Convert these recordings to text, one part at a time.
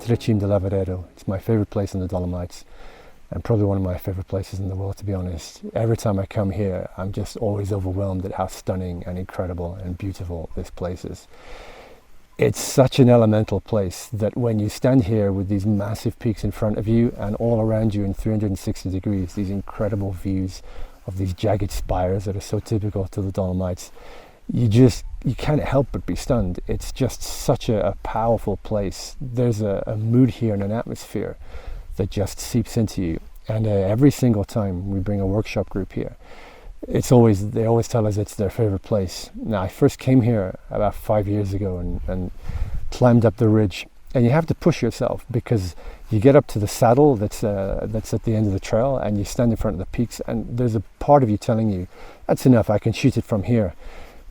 Tre Cime. It's my favorite place in the Dolomites, and probably one of my favorite places in the world, to be honest. Every time I come here, I'm just always overwhelmed at how stunning and incredible and beautiful this place is. It's such an elemental place that when you stand here with these massive peaks in front of you and all around you in 360 degrees, these incredible views of these jagged spires that are so typical to the Dolomites, you can't help but be stunned. It's just such a powerful place. There's a mood here and an atmosphere that just seeps into you. And every single time we bring a workshop group here, they always tell us it's their favorite place. Now, I first came here about 5 years ago and climbed up the ridge, and you have to push yourself because you get up to the saddle that's at the end of the trail, and you stand in front of the peaks, and there's a part of you telling you, that's enough, I can shoot it from here.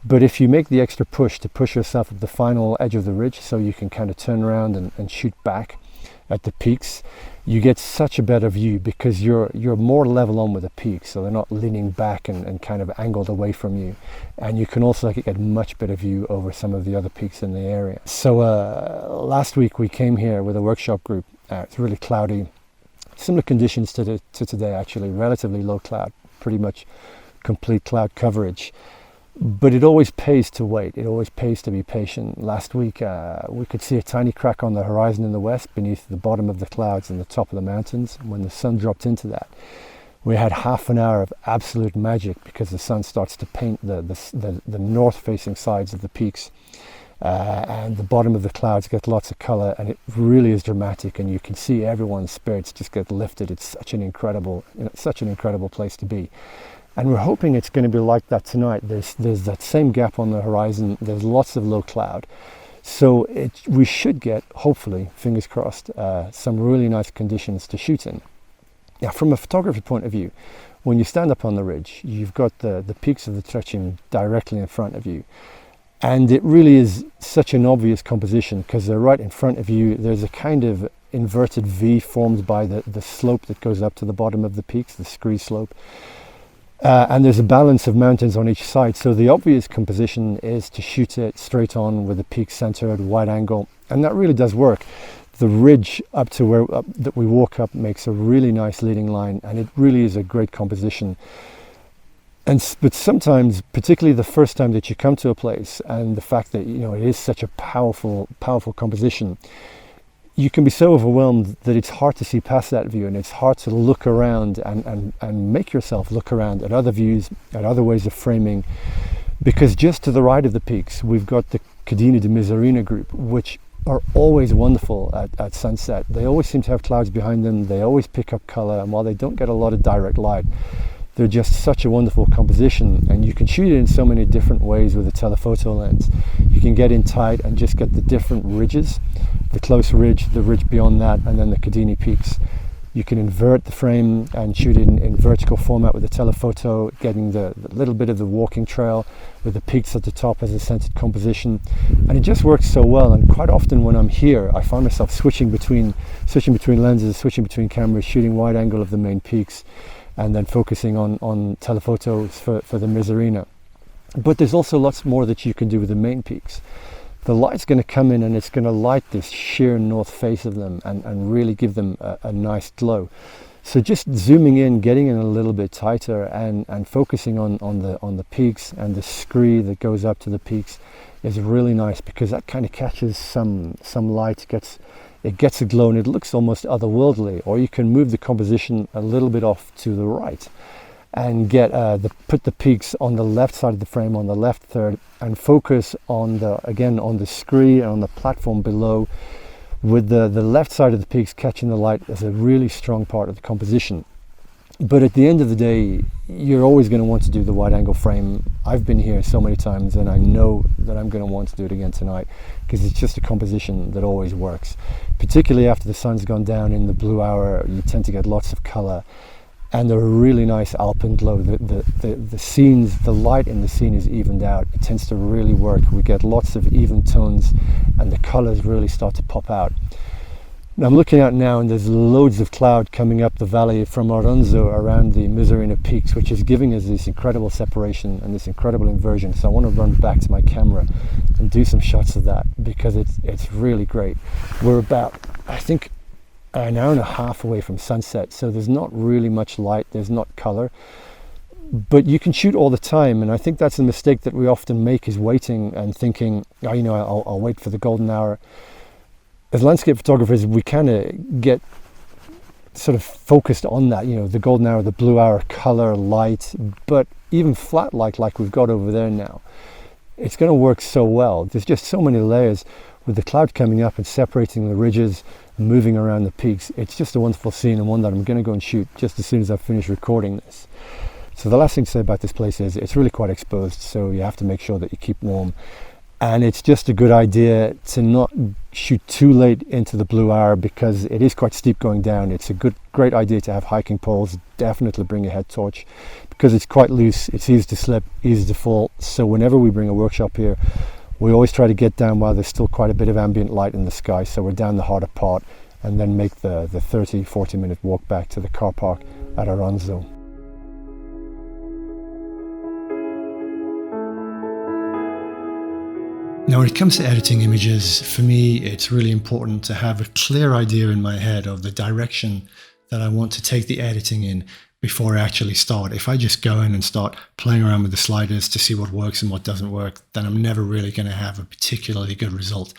But if you make the extra push to push yourself at the final edge of the ridge so you can kind of turn around and shoot back at the peaks, you get such a better view because you're more level on with the peaks, so they're not leaning back and kind of angled away from you. And you can also get a much better view over some of the other peaks in the area. So last week we came here with a workshop group. It's really cloudy, similar conditions to today actually, relatively low cloud, pretty much complete cloud coverage. But it always pays to wait. It always pays to be patient. Last week, we could see a tiny crack on the horizon in the west beneath the bottom of the clouds and the top of the mountains. When the sun dropped into that, we had half an hour of absolute magic because the sun starts to paint the north-facing sides of the peaks. And the bottom of the clouds get lots of color, and it really is dramatic, and you can see everyone's spirits just get lifted. It's such an incredible place to be. And we're hoping it's going to be like that tonight. There's that same gap on the horizon. There's lots of low cloud. So we should get, hopefully, fingers crossed, some really nice conditions to shoot in. Now, from a photography point of view, when you stand up on the ridge, you've got the peaks of the Tre Cime directly in front of you. And it really is such an obvious composition because they're right in front of you. There's a kind of inverted V formed by the slope that goes up to the bottom of the peaks, the scree slope. And there's a balance of mountains on each side, so the obvious composition is to shoot it straight on with the peak centered, wide angle, and that really does work. The ridge up to where that we walk up makes a really nice leading line, and it really is a great composition. But sometimes, particularly the first time that you come to a place, and the fact that it is such a powerful composition, you can be so overwhelmed that it's hard to see past that view, and it's hard to look around and make yourself look around at other views, at other ways of framing, because just to the right of the peaks, we've got the Cadena de Misurina group, which are always wonderful at sunset. They always seem to have clouds behind them, they always pick up color, and while they don't get a lot of direct light, they're just such a wonderful composition, and you can shoot it in so many different ways with a telephoto lens. You can get in tight and just get the different ridges, the close ridge, the ridge beyond that, and then the Cadena peaks. You can invert the frame and shoot it in vertical format with a telephoto, getting the little bit of the walking trail with the peaks at the top as a centered composition. And it just works so well, and quite often when I'm here, I find myself switching between lenses, switching between cameras, shooting wide angle of the main peaks, and then focusing on telephotos for the Misurina. But there's also lots more that you can do with the main peaks. The light's going to come in and it's going to light this sheer north face of them and really give them a nice glow. So just zooming in, getting in a little bit tighter and focusing on the peaks and the scree that goes up to the peaks is really nice, because that kind of catches some light, it gets a glow, and it looks almost otherworldly. Or you can move the composition a little bit off to the right and put the peaks on the left side of the frame, on the left third, and focus on the scree and on the platform below, with the left side of the peaks catching the light as a really strong part of the composition. But at the end of the day, you're always going to want to do the wide angle frame. I've been here so many times, and I know that I'm going to want to do it again tonight, because it's just a composition that always works. Particularly after the sun's gone down in the blue hour, you tend to get lots of color, and a really nice alpenglow. The scenes, the light in the scene is evened out. It tends to really work. We get lots of even tones, and the colors really start to pop out. Now I'm looking out now, and there's loads of cloud coming up the valley from Oronzo around the Misurina peaks, which is giving us this incredible separation and this incredible inversion. So I want to run back to my camera and do some shots of that, because it's really great. We're about I think, an hour and a half away from sunset, so there's not really much light, there's not color, but you can shoot all the time. And I think that's a mistake that we often make, is waiting and thinking, oh, you know, I'll wait for the golden hour. As landscape photographers, we kind of get sort of focused on that, you know, the golden hour, the blue hour, color, light. But even flat light, like we've got over there now, it's going to work so well. There's just so many layers with the cloud coming up and separating the ridges, moving around the peaks. It's just a wonderful scene, and one that I'm going to go and shoot just as soon as I finish recording this. So the last thing to say about this place is it's really quite exposed, so you have to make sure that you keep warm. And it's just a good idea to not shoot too late into the blue hour, because it is quite steep going down. It's a great idea to have hiking poles. Definitely bring a head torch, because it's quite loose, it's easy to slip, easy to fall. So whenever we bring a workshop here, we always try to get down while there's still quite a bit of ambient light in the sky, so we're down the harder part, and then make the 30-40 minute walk back to the car park at Aranzo. Now, when it comes to editing images, for me, it's really important to have a clear idea in my head of the direction that I want to take the editing in before I actually start. If I just go in and start playing around with the sliders to see what works and what doesn't work, then I'm never really going to have a particularly good result.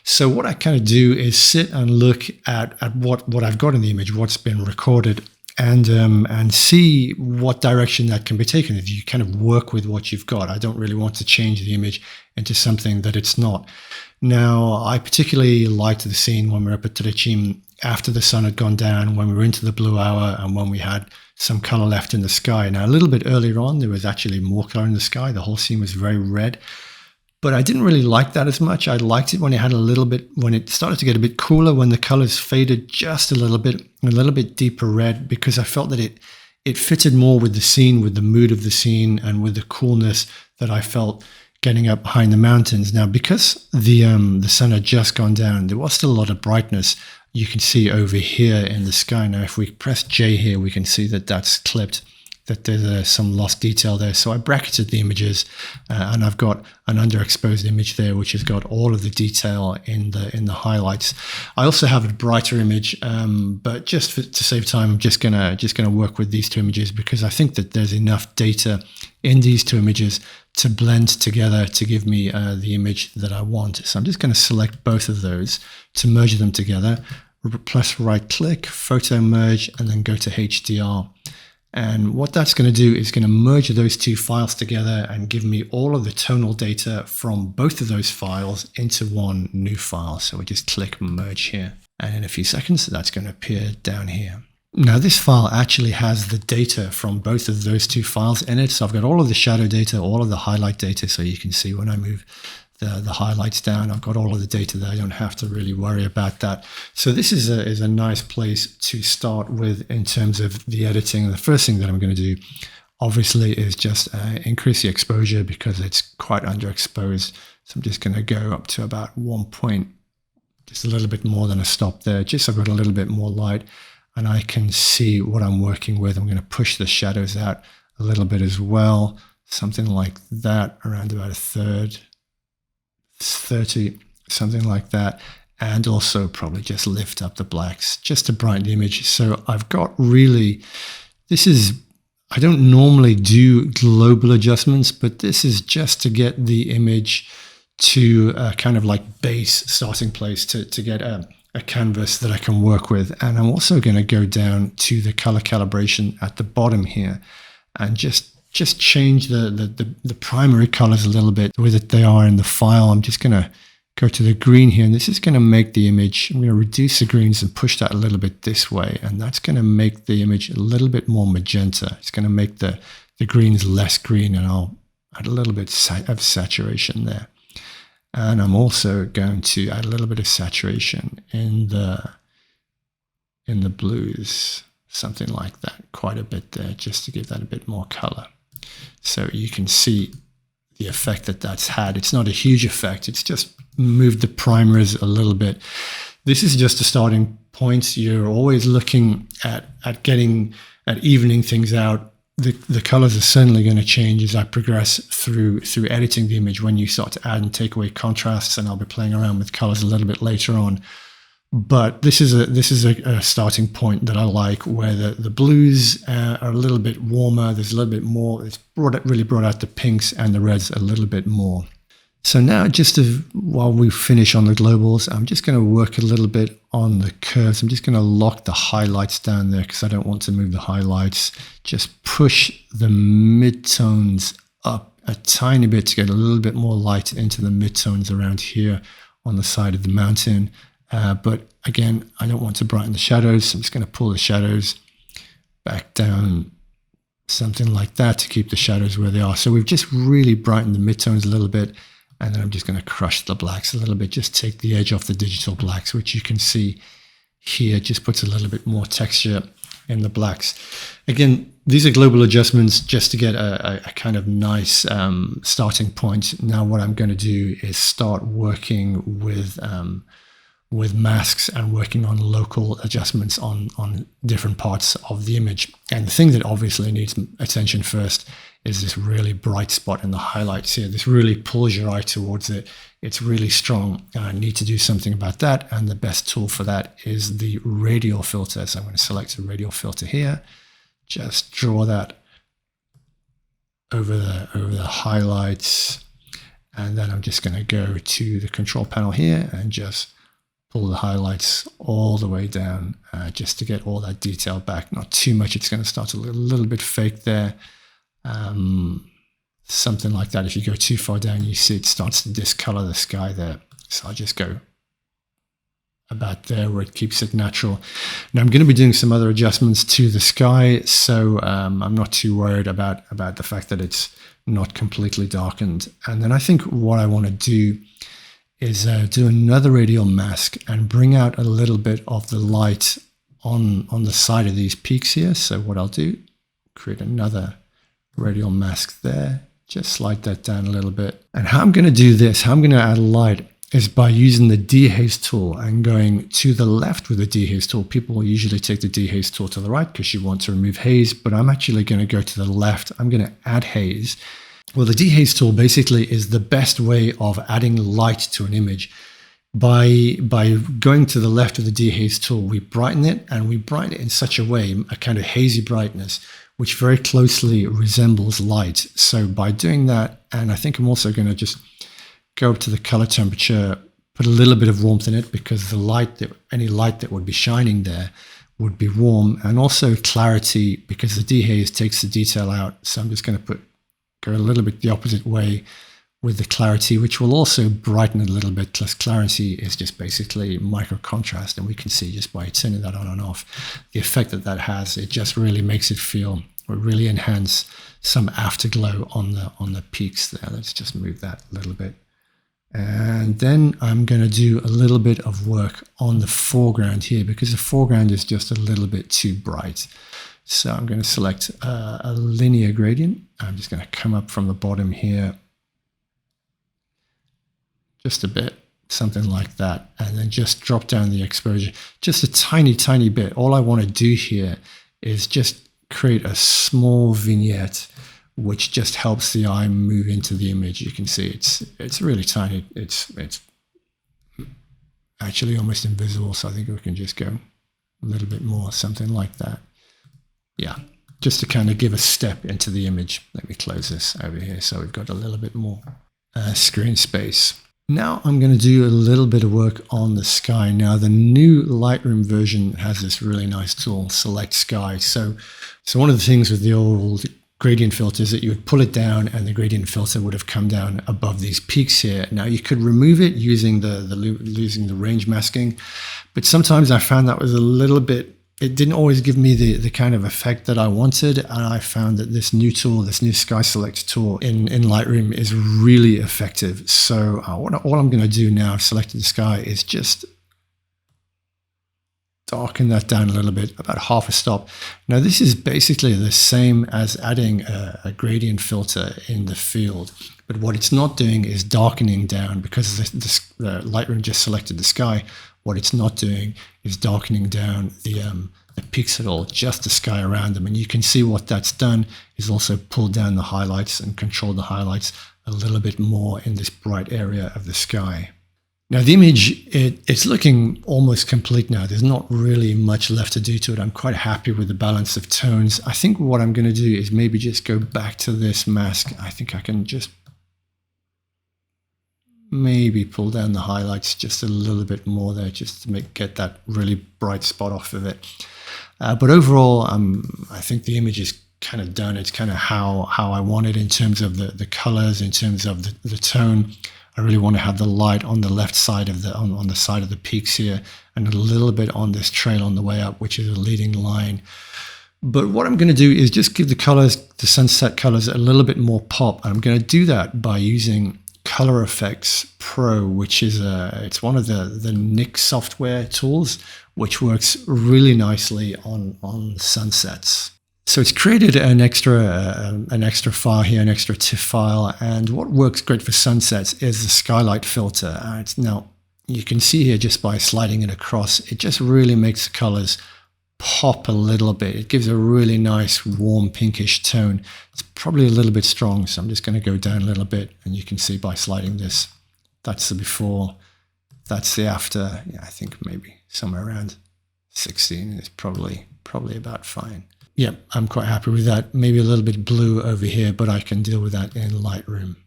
So what I kind of do is sit and look at what I've got in the image, what's been recorded, and see what direction that can be taken. If you kind of work with what you've got, I don't really want to change the image into something that it's not. Now, I particularly liked the scene when we were up at Tre Cime after the sun had gone down, when we were into the blue hour, and when we had some color left in the sky. Now, a little bit earlier on, there was actually more color in the sky. The whole scene was very red, but I didn't really like that as much. I liked it when it had a little bit, when it started to get a bit cooler, when the colors faded just a little bit deeper red, because I felt that it fitted more with the scene, with the mood of the scene, and with the coolness that I felt getting up behind the mountains. Now, because the sun had just gone down, there was still a lot of brightness. You can see over here in the sky. Now, if we press J here, we can see that that's clipped, that there's some lost detail there. So I bracketed the images, and I've got an underexposed image there, which has got all of the detail in the highlights. I also have a brighter image, but just to save time, I'm just gonna work with these two images, because I think that there's enough data in these two images to blend together to give me the image that I want. So I'm just going to select both of those to merge them together. Press right click, photo merge, and then go to HDR. And what that's going to do is going to merge those two files together and give me all of the tonal data from both of those files into one new file. So we just click merge here. And in a few seconds, that's going to appear down here. Now, this file actually has the data from both of those two files in it. So I've got all of the shadow data, all of the highlight data. So you can see when I move the highlights down, I've got all of the data there. I don't have to really worry about that. So this is a nice place to start with in terms of the editing. And the first thing that I'm going to do, obviously, is just increase the exposure, because it's quite underexposed. So I'm just going to go up to about 1 point, just a little bit more than a stop there, just so I've got a little bit more light and I can see what I'm working with. I'm going to push the shadows out a little bit as well, something like that, around about a third, 30, something like that. And also probably just lift up the blacks just to brighten the image. So I've got really, I don't normally do global adjustments, but this is just to get the image to a kind of like base starting place, to get a canvas that I can work with. And I'm also going to go down to the color calibration at the bottom here and just change the primary colors a little bit the way that they are in the file. I'm just going to go to the green here, and this is going to make the image, I'm going to reduce the greens and push that a little bit this way, and that's going to make the image a little bit more magenta. It's going to make the greens less green, and I'll add a little bit of saturation there. And I'm also going to add a little bit of saturation in the blues, something like that, quite a bit there, just to give that a bit more color. So you can see the effect that that's had. It's not a huge effect. It's just moved the primaries a little bit. This is just a starting point. You're always looking at evening things out. The colors are certainly going to change as I progress through editing the image when you start to add and take away contrasts, and I'll be playing around with colors a little bit later on. But this is a starting point that I like, where the blues are a little bit warmer. There's a little bit more. It's really brought out the pinks and the reds a little bit more. So now, while we finish on the globals, I'm just going to work a little bit on the curves. I'm just going to lock the highlights down there because I don't want to move the highlights. Just push the midtones up a tiny bit to get a little bit more light into the midtones around here on the side of the mountain. But again, I don't want to brighten the shadows, so I'm just going to pull the shadows back down, something like that, to keep the shadows where they are. So we've just really brightened the midtones a little bit, and then I'm just going to crush the blacks a little bit, just take the edge off the digital blacks, which you can see here just puts a little bit more texture in the blacks. Again, these are global adjustments just to get a kind of nice starting point. Now what I'm going to do is start working with masks and working on local adjustments on different parts of the image. And the thing that obviously needs attention first is this really bright spot in the highlights here. This really pulls your eye towards it. It's really strong, and I need to do something about that. And the best tool for that is the radial filter. So I'm going to select the radial filter here, just draw that over the highlights. And then I'm just going to go to the control panel here and just pull the highlights all the way down, just to get all that detail back. Not too much. It's going to start a little bit fake there. Something like that. If you go too far down, you see it starts to discolor the sky there. So I'll just go about there where it keeps it natural. Now I'm going to be doing some other adjustments to the sky, so I'm not too worried about the fact that it's not completely darkened. And then I think what I want to do is do another radial mask and bring out a little bit of the light on the side of these peaks here. So what I'll do, create another radial mask there, just slide that down a little bit. And how I'm going to do this, how I'm going to add light, is by using the dehaze tool and going to the left with the dehaze tool. People will usually take the dehaze tool to the right because you want to remove haze, but I'm actually going to go to the left. I'm going to add haze. Well, the dehaze tool basically is the best way of adding light to an image. By going to the left of the dehaze tool, we brighten it, and we brighten it in such a way, a kind of hazy brightness, which very closely resembles light. So by doing that, and I think I'm also going to just go up to the color temperature, put a little bit of warmth in it, because any light that would be shining there would be warm, and also clarity, because the dehaze takes the detail out. So I'm just going to go a little bit the opposite way with the clarity, which will also brighten it a little bit, because clarity is just basically micro contrast, and we can see just by turning that on and off the effect that has. It just really makes it feel, or really enhance some afterglow on the peaks there. Let's just move that a little bit. And then I'm going to do a little bit of work on the foreground here, because the foreground is just a little bit too bright. So I'm going to select a linear gradient. I'm just going to come up from the bottom here just a bit, something like that, and then just drop down the exposure just a tiny bit. All I want to do here is just create a small vignette which just helps the eye move into the image. You can see it's really tiny. It's actually almost invisible, so I think we can just go a little bit more, something like that. Yeah, just to kind of give a step into the image. Let me close this over here so we've got a little bit more screen space. Now I'm going to do a little bit of work on the sky. Now the new Lightroom version has this really nice tool, Select Sky. So one of the things with the old gradient filter is that you would pull it down and the gradient filter would have come down above these peaks here. Now you could remove it using the range masking, but sometimes I found that was a little bit, it didn't always give me the kind of effect that I wanted. And I found that this new tool, this new Sky Select tool in Lightroom is really effective. So all I'm going to do now, I've selected the sky, is just darken that down a little bit, about half a stop. Now this is basically the same as adding a gradient filter in the field, but what it's not doing is darkening down, because the Lightroom just selected the sky. What it's not doing is darkening down the peaks at all, just the sky around them. And you can see what that's done is also pulled down the highlights and controlled the highlights a little bit more in this bright area of the sky. Now the image, it's looking almost complete now. There's not really much left to do to it. I'm quite happy with the balance of tones. I think what I'm going to do is maybe just go back to this mask. I think I can just maybe pull down the highlights just a little bit more there, just to get that really bright spot off of it. But overall, I think the image is kind of done. It's kind of how I want it in terms of the colors, in terms of the tone. I really want to have the light on the left side of on the side of the peaks here, and a little bit on this trail on the way up, which is a leading line. But what I'm going to do is just give the colors, the sunset colors, a little bit more pop. I'm going to do that by using Color Effects Pro, which is it's one of the Nik software tools, which works really nicely on sunsets. So it's created an extra file here, an extra TIFF file, and what works great for sunsets is the skylight filter. Now you can see here, just by sliding it across, it just really makes the colors pop a little bit. It gives a really nice warm pinkish tone. It's probably a little bit strong, so I'm just going to go down a little bit, and you can see by sliding this, that's the before, that's the after. Yeah, I think maybe somewhere around 16 is probably about fine. Yeah, I'm quite happy with that. Maybe a little bit blue over here, but I can deal with that in Lightroom.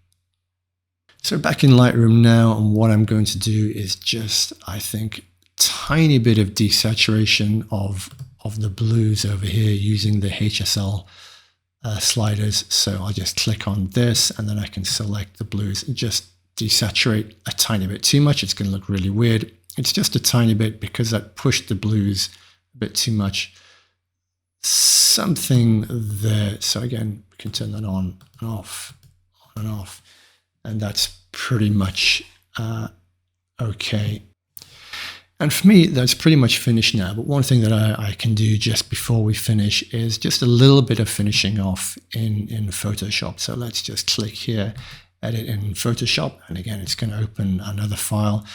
So back in Lightroom now, and what I'm going to do is just, I think, tiny bit of desaturation of the blues over here using the HSL sliders. So I'll just click on this, and then I can select the blues and just desaturate a tiny bit. Too much, it's going to look really weird. It's just a tiny bit because I pushed the blues a bit too much. Something there. So again, we can turn that on and off, on and off, and that's pretty much okay. And for me, that's pretty much finished now. But one thing that I can do just before we finish is just a little bit of finishing off in Photoshop. So let's just click here, edit in Photoshop. And again, it's going to open another file.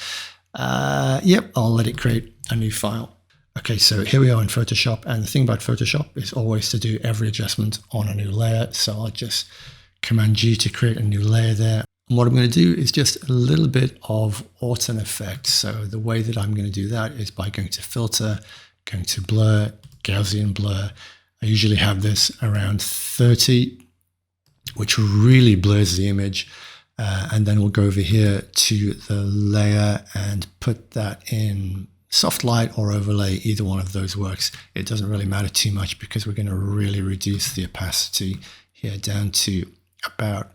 Yep, I'll let it create a new file. Okay, so here we are in Photoshop. And the thing about Photoshop is always to do every adjustment on a new layer. So I'll just Command G to create a new layer there. And what I'm going to do is just a little bit of autumn effect. So the way that I'm going to do that is by going to Filter, going to Blur, Gaussian Blur. I usually have this around 30, which really blurs the image. And then we'll go over here to the layer and put that in soft light or overlay. Either one of those works. It doesn't really matter too much because we're going to really reduce the opacity here down to about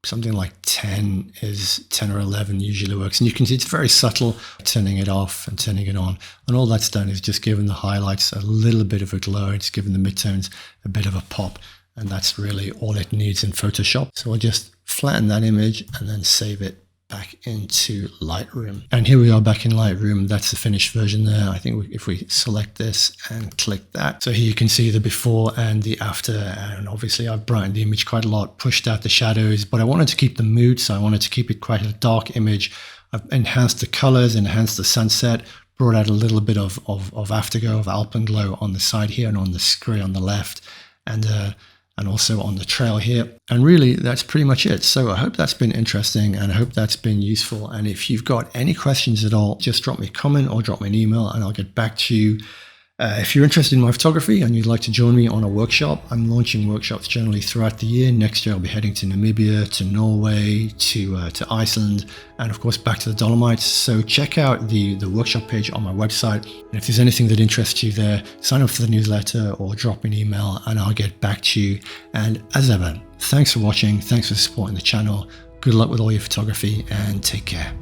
something like 10 or 11 usually works. And you can see it's very subtle, turning it off and turning it on. And all that's done is just giving the highlights a little bit of a glow. It's giving the midtones a bit of a pop. And that's really all it needs in Photoshop. So I'll just flatten that image and then save it back into Lightroom. And here we are back in Lightroom. That's the finished version there. I think if we select this and click that. So here you can see the before and the after. And obviously I've brightened the image quite a lot, pushed out the shadows, but I wanted to keep the mood. So I wanted to keep it quite a dark image. I've enhanced the colors, enhanced the sunset, brought out a little bit of afterglow, of alpenglow on the side here and on the screen on the left. And also on the trail here. And really, that's pretty much it. So I hope that's been interesting and I hope that's been useful. And if you've got any questions at all, just drop me a comment or drop me an email and I'll get back to you. If you're interested in my photography and you'd like to join me on a workshop, I'm launching workshops generally throughout the year. Next year, I'll be heading to Namibia, to Norway, to Iceland, and of course, back to the Dolomites. So check out the workshop page on my website. And if there's anything that interests you there, sign up for the newsletter or drop me an email and I'll get back to you. And as ever, thanks for watching. Thanks for supporting the channel. Good luck with all your photography and take care.